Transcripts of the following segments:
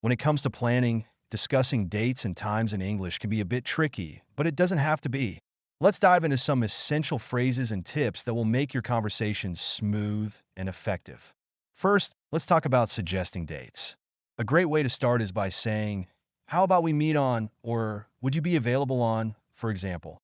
When it comes to planning, discussing dates and times in English can be a bit tricky, but it doesn't have to be. Let's dive into some essential phrases and tips that will make your conversation smooth and effective. First, let's talk about suggesting dates. A great way to start is by saying, "How about we meet on," or "Would you be available on," for example.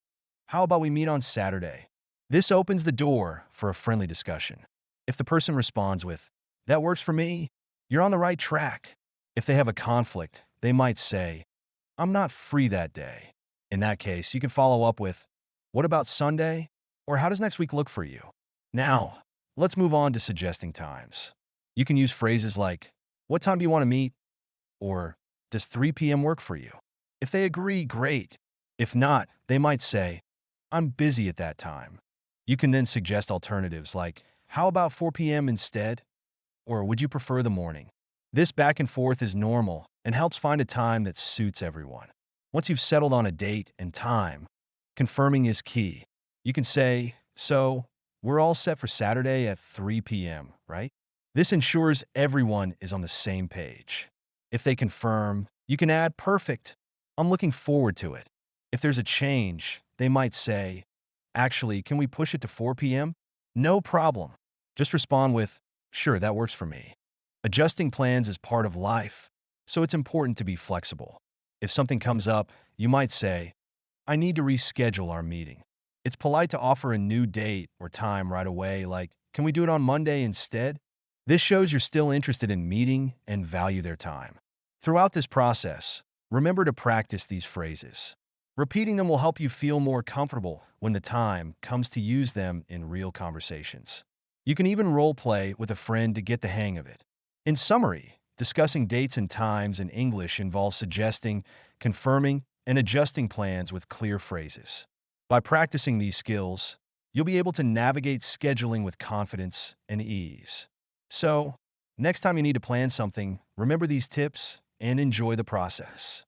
"How about we meet on Saturday?" This opens the door for a friendly discussion. If the person responds with, "That works for me," you're on the right track. If they have a conflict, they might say, "I'm not free that day." In that case, you can follow up with, "What about Sunday?" Or "How does next week look for you?" Now, let's move on to suggesting times. You can use phrases like, "What time do you want to meet?" Or "Does 3 p.m. work for you?" If they agree, great. If not, they might say, "I'm busy at that time." You can then suggest alternatives like, "How about 4 p.m. instead?" Or "Would you prefer the morning?" This back and forth is normal and helps find a time that suits everyone. Once you've settled on a date and time, confirming is key. You can say, "So, we're all set for Saturday at 3 p.m., right?" This ensures everyone is on the same page. If they confirm, you can add, "Perfect. I'm looking forward to it." If there's a change, they might say, "Actually, can we push it to 4 p.m.?" No problem. Just respond with, "Sure, that works for me." Adjusting plans is part of life, so it's important to be flexible. If something comes up, you might say, "I need to reschedule our meeting." It's polite to offer a new date or time right away, like, "Can we do it on Monday instead?" This shows you're still interested in meeting and value their time. Throughout this process, remember to practice these phrases. Repeating them will help you feel more comfortable when the time comes to use them in real conversations. You can even role play with a friend to get the hang of it. In summary, discussing dates and times in English involves suggesting, confirming, and adjusting plans with clear phrases. By practicing these skills, you'll be able to navigate scheduling with confidence and ease. So, next time you need to plan something, remember these tips and enjoy the process.